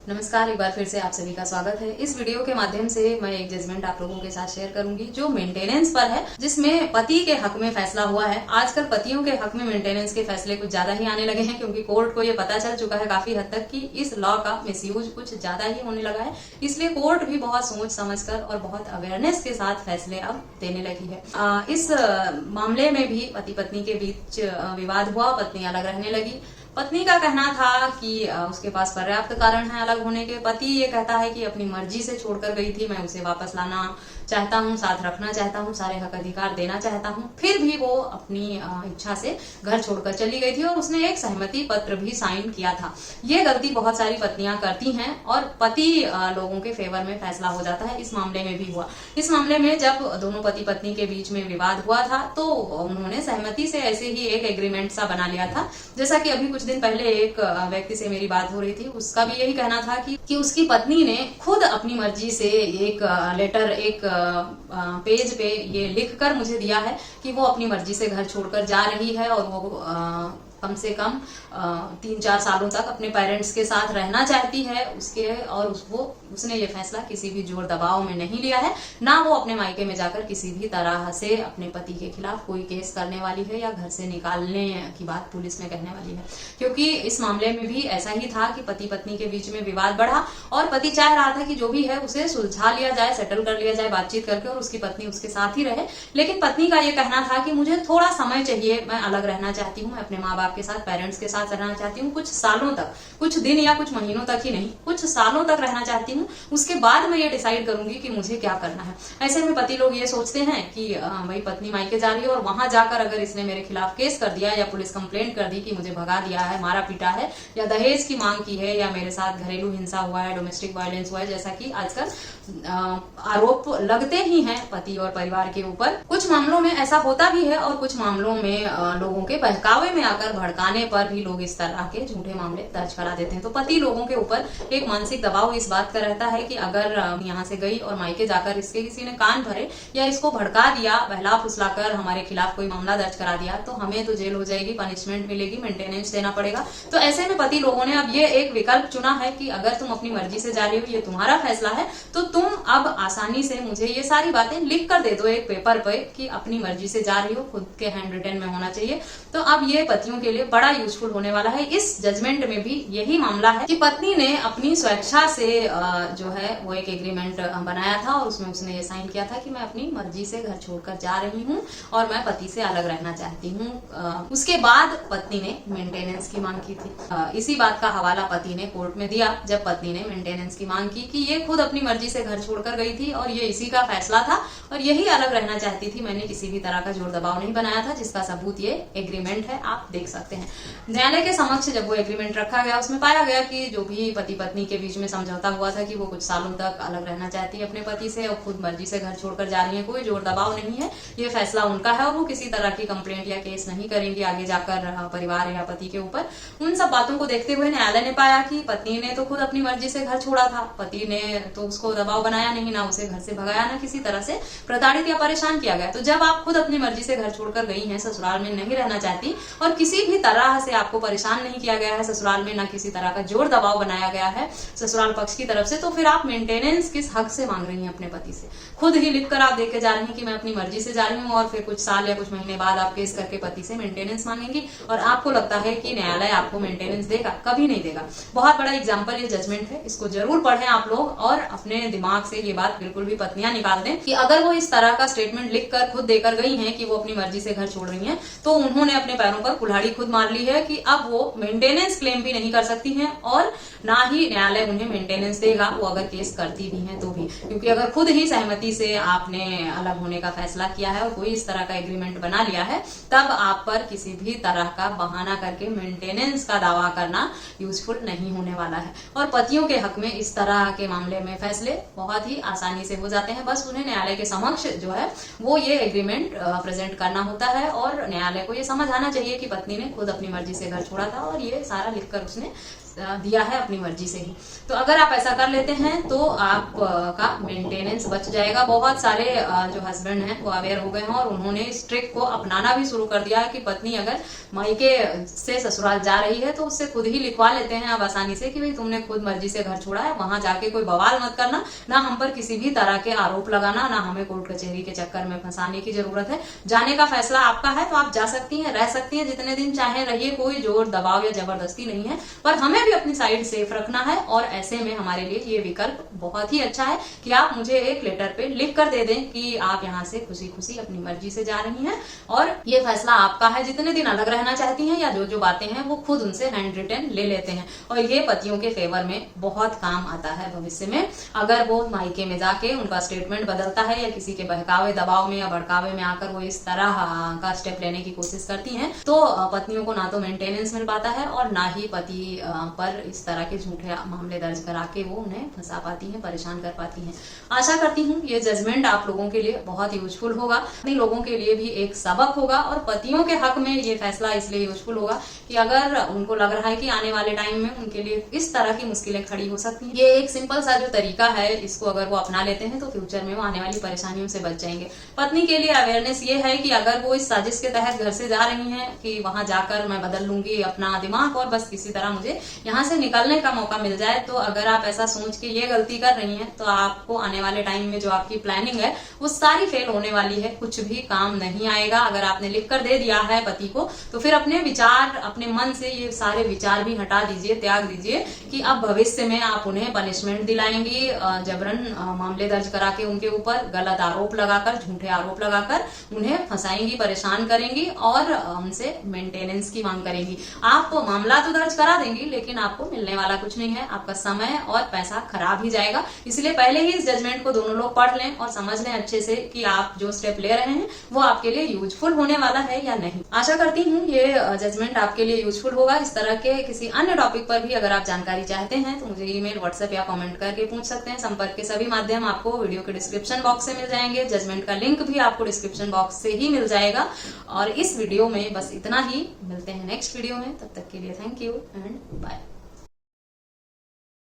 नमस्कार, एक बार फिर से आप सभी का स्वागत है। इस वीडियो के माध्यम से मैं एक जजमेंट आप लोगों के साथ शेयर करूंगी जो मेंटेनेंस पर है, जिसमें पति के हक में फैसला हुआ है। आजकल पतियों के हक में मेंटेनेंस के फैसले कुछ ज्यादा ही आने लगे हैं, क्योंकि कोर्ट को ये पता चल चुका है काफी हद तक कि इस लॉ का मिसयूज कुछ ज्यादा ही होने लगा है। इसलिए कोर्ट भी बहुत सोच समझकर और बहुत अवेयरनेस के साथ फैसले अब देने लगी है। इस मामले में भी पति पत्नी के बीच विवाद हुआ, पत्नी अलग रहने लगी। पत्नी का कहना था कि उसके पास पर्याप्त कारण है अलग होने के। पति ये कहता है कि अपनी मर्जी से छोड़कर गई थी, मैं उसे वापस लाना चाहता हूँ, साथ रखना चाहता हूँ, सारे हक अधिकार देना चाहता हूँ। फिर भी वो अपनी इच्छा से घर छोड़कर चली गई थी और उसने एक सहमति पत्र भी साइन किया था। ये गलती बहुत सारी पत्नियां करती हैं और पति लोगों के फेवर में फैसला हो जाता है। इस मामले में भी हुआ। इस मामले में जब दोनों पति पत्नी के बीच में विवाद हुआ था तो उन्होंने सहमति से ऐसे ही एक एग्रीमेंट सा बना लिया था। जैसा कि अभी कुछ दिन पहले एक व्यक्ति से मेरी बात हो रही थी, उसका भी यही कहना था कि उसकी पत्नी ने खुद अपनी मर्जी से एक लेटर एक पेज पे ये लिखकर मुझे दिया है कि वो अपनी मर्जी से घर छोड़कर जा रही है और वो कम से कम 3-4 सालों तक अपने पेरेंट्स के साथ रहना चाहती है उसके, और उसने ये फैसला किसी भी जोर दबाव में नहीं लिया है, ना वो अपने मायके में जाकर किसी भी तरह से अपने पति के खिलाफ कोई केस करने वाली है या घर से निकालने की बात पुलिस में कहने वाली है। क्योंकि इस मामले में भी ऐसा ही था कि पति पत्नी के बीच में विवाद बढ़ा और पति चाह रहा था कि जो भी है उसे सुलझा लिया जाए, सेटल कर लिया जाए बातचीत करके, और उसकी पत्नी उसके साथ ही रहे। लेकिन पत्नी का ये कहना था कि मुझे थोड़ा समय चाहिए, मैं अलग रहना चाहती हूँ, मैं अपने माँ बाप के साथ, पेरेंट्स के साथ रहना चाहती हूँ, कुछ सालों तक, कुछ दिन या कुछ महीनों तक ही नहीं, कुछ सालों तक रहना चाहती हूँ। उसके बाद मैं ये डिसाइड करूंगी कि मुझे क्या करना है। ऐसे में पति लोग ये सोचते हैं कि भाई पत्नी मायके जा रही है और वहां जाकर अगर इसने मेरे खिलाफ केस कर दिया या पुलिस कंप्लेंट कर दी कि मुझे भगा दिया है, मारा पीटा है, या दहेज की मांग की है, या मेरे साथ घरेलू हिंसा हुआ है, डोमेस्टिक वायलेंस हुआ है, जैसा कि आजकल आरोप लगते ही हैं पति और परिवार के ऊपर। कुछ मामलों में ऐसा होता भी है और कुछ मामलों में लोगों के बहकावे में आकर, भड़काने पर भी लोग इस तरह के झूठे मामले दर्ज करा देते हैं। तो पति लोगों के ऊपर एक मानसिक दबाव इस बात का रहता है कि अगर यहाँ से गई और मायके जाकर इसके किसी ने कान भरे या इसको भड़का दिया, बहला फुसलाकर हमारे खिलाफ कोई मामला दर्ज करा दिया, तो हमें तो जेल हो जाएगी, पनिशमेंट मिलेगी, मेंटेनेंस देना पड़ेगा। तो ऐसे में पति लोगों ने अब ये एक विकल्प चुना है कि अगर तुम अपनी मर्जी से जा रही हो, ये तुम्हारा फैसला है, तो तुम अब आसानी से मुझे ये सारी बातें लिख कर दे दो एक पेपर पे कि अपनी मर्जी से जा रही हो, खुद के हैंड रिटन में होना चाहिए। तो अब ये पतियों के लिए बड़ा यूजफुल होने वाला है। इस जजमेंट में भी यही मामला है कि पत्नी ने अपनी स्वेच्छा से जो है वो एक एग्रीमेंट बनाया था और उसमें उसने ये साइन किया था कि मैं अपनी मर्जी से घर छोड़कर जा रही हूँ और मैं पति से अलग रहना चाहती हूँ। उसके बाद पत्नी ने मेंटेनेंस की मांग की थी। इसी बात का हवाला पति ने कोर्ट में दिया जब पत्नी ने मेंटेनेंस की मांग की कि ये खुद अपनी मर्जी से घर छोड़कर गई थी और ये इसी का फैसला था और यही अलग रहना चाहती थी, मैंने किसी भी तरह का जोर दबाव नहीं बनाया था, जिसका सबूत ये एग्रीमेंट है, आप देख सकते हैं। न्यायालय के समक्ष जब वो एग्रीमेंट रखा गया उसमें पाया गया कि जो भी पति पत्नी के बीच में समझौता हुआ था कि वो कुछ सालों तक अलग रहना चाहती है अपने पति से और खुद मर्जी से घर छोड़कर जा रही है, कोई जोर दबाव नहीं है, ये फैसला उनका है और वो किसी तरह की कंप्लेंट या केस नहीं करेंगी आगे जाकर परिवार या पति के ऊपर। उन सब बातों को देखते हुए न्यायालय ने पाया कि पत्नी ने तो खुद अपनी मर्जी से घर छोड़ा था, पति ने तो उसको दबाव बनाया नहीं, ना उसे घर से भगाया, ना किसी तरह से प्रताड़ित या परेशान किया गया। तो जब आप खुद अपनी मर्जी से घर छोड़कर गई हैं, ससुराल में नहीं रहना चाहती और किसी भी तरह से आपको परेशान नहीं किया गया है ससुराल में, ना किसी तरह का जोर दबाव बनाया गया है ससुराल पक्ष की तरफ से, तो फिर आप मेंटेनेंस किस हक से मांग रही हैं अपने पति से? खुद ही लिखकर आप देके जा रही हैं कि मैं अपनी मर्जी से जा रही हूँ और फिर कुछ साल या कुछ महीने बाद आप केस करके पति से मेंटेनेंस मांगेंगी और आपको लगता है कि न्यायालय आपको मेंटेनेंस देगा? कभी नहीं देगा। बहुत बड़ा एग्जाम्पल ये जजमेंट है, इसको जरूर पढ़ें आप लोग और अपने दिमाग से ये बात बिल्कुल भी पत्नियां निकाल दें कि अगर वो इस तरह का स्टेटमेंट लिखकर खुद देकर गई हैं कि वो अपनी मर्जी से घर छोड़ रही हैं, तो उन्होंने अपने पैरों पर कुल्हाड़ी खुद मार ली है कि अब वो मेंटेनेंस क्लेम भी नहीं कर सकती हैं और ना ही न्यायालय उन्हें मेंटेनेंस देगा, वो अगर केस करती भी हैं तो भी। क्योंकि अगर खुद ही सहमति से आपने अलग होने का फैसला किया है और कोई इस तरह का एग्रीमेंट बना लिया है, तब आप पर किसी भी तरह का बहाना करके मेंटेनेंस का दावा करना यूजफुल नहीं होने वाला है। और पतियों के हक में इस तरह के मामले में फैसले बहुत ही आसानी से हो जाते हैं। बस उन्हें न्यायालय के समक्ष जो है वो ये एग्रीमेंट प्रेजेंट करना होता है और न्यायालय को ये समझ आना चाहिए कि पत्नी ने खुद अपनी मर्जी से घर छोड़ा था और ये सारा लिखकर उसने दिया है अपनी मर्जी से ही। तो अगर आप ऐसा कर लेते हैं तो आपका मेंटेनेंस बच जाएगा। बहुत सारे जो हस्बैंड हैं वो अवेयर हो गए हैं और उन्होंने इस ट्रिक को अपनाना भी शुरू कर दिया है कि पत्नी अगर मायके से ससुराल जा रही है तो उससे खुद ही लिखवा लेते हैं अब आसानी से कि भाई तुमने खुद मर्जी से घर छोड़ा है, वहां जाके कोई बवाल मत करना, ना हम पर किसी भी तरह के आरोप लगाना, ना हमें कोर्ट कचहरी के चक्कर में फंसाने की जरूरत है। जाने का फैसला आपका है तो आप जा सकती हैं, रह सकती हैं, जितने दिन चाहे रहिए, कोई जोर दबाव या जबरदस्ती नहीं है। पर हमें भी अपनी साइड सेफ रखना है और ऐसे में हमारे लिए ये विकल्प बहुत ही अच्छा है कि आप मुझे एक लेटर पे लिख कर दे दें कि आप यहाँ से खुशी खुशी अपनी मर्जी से जा रही हैं और ये फैसला आपका है। जितने दिन अलग रहना चाहती हैं या जो जो बातें हैं वो खुद उनसे हैंड रिटन ले लेते हैं और ये पतियों के फेवर में बहुत काम आता है भविष्य में। अगर वो मायके में जाके उनका स्टेटमेंट बदलता है या किसी के बहकावे दबाव में या भड़कावे में आकर वो इस तरह का स्टेप लेने की कोशिश करती हैं तो पत्नियों को ना तो मेंटेनेंस मिल पाता है और ना ही पति पर इस तरह के झूठे मामले दर्ज करा के वो उन्हें फंसा पाती हैं, परेशान कर पाती हैं। आशा करती हूँ ये जजमेंट आप लोगों के लिए बहुत यूजफुल होगा, अपने लोगों के लिए भी एक सबक होगा और पतियों के हक में ये फैसला इसलिए यूजफुल होगा कि अगर उनको लग रहा है कि आने वाले टाइम में उनके लिए इस तरह की मुश्किलें खड़ी हो सकती हैं, ये एक सिंपल सा जो तरीका है इसको अगर वो अपना लेते हैं तो फ्यूचर में वो आने वाली परेशानियों से बच जाएंगे। पत्नी के लिए अवेयरनेस ये है कि अगर वो इस साजिश के तहत घर से जा रही हैं कि वहां जाकर मैं बदल लूंगी अपना दिमाग और बस किसी तरह मुझे यहाँ से निकलने का मौका मिल जाए, तो अगर आप ऐसा सोच के ये गलती कर रही हैं तो आपको आने वाले टाइम में जो आपकी प्लानिंग है वो सारी फेल होने वाली है, कुछ भी काम नहीं आएगा। अगर आपने लिख कर दे दिया है पति को तो फिर अपने विचार, अपने मन से ये सारे विचार भी हटा दीजिए, त्याग दीजिए कि अब भविष्य में आप उन्हें पनिशमेंट दिलाएंगी, जबरन मामले दर्ज करा के उनके ऊपर गलत आरोप लगाकर, झूठे आरोप लगाकर उन्हें फंसाएंगी, परेशान करेंगी और उनसे मेंटेनेंस की मांग करेंगी। आप मामला तो दर्ज करा देंगी लेकिन आपको मिलने वाला कुछ नहीं है, आपका समय और पैसा खराब ही जाएगा। इसलिए पहले ही इस जजमेंट को दोनों लोग पढ़ लें और समझ लें अच्छे से कि आप जो स्टेप ले रहे हैं वो आपके लिए यूजफुल होने वाला है या नहीं। आशा करती हूँ ये जजमेंट आपके लिए यूजफुल होगा। इस तरह के किसी अन्य टॉपिक पर भी अगर आप जानकारी चाहते हैं तो मुझे ईमेल, व्हाट्सएप या कमेंट करके पूछ सकते हैं। संपर्क के सभी माध्यम आपको वीडियो के डिस्क्रिप्शन बॉक्स से मिल जाएंगे, जजमेंट का लिंक भी आपको डिस्क्रिप्शन बॉक्स से ही मिल जाएगा। और इस वीडियो में बस इतना ही, मिलते हैं नेक्स्ट वीडियो में, तब तक के लिए थैंक यू एंड बाय।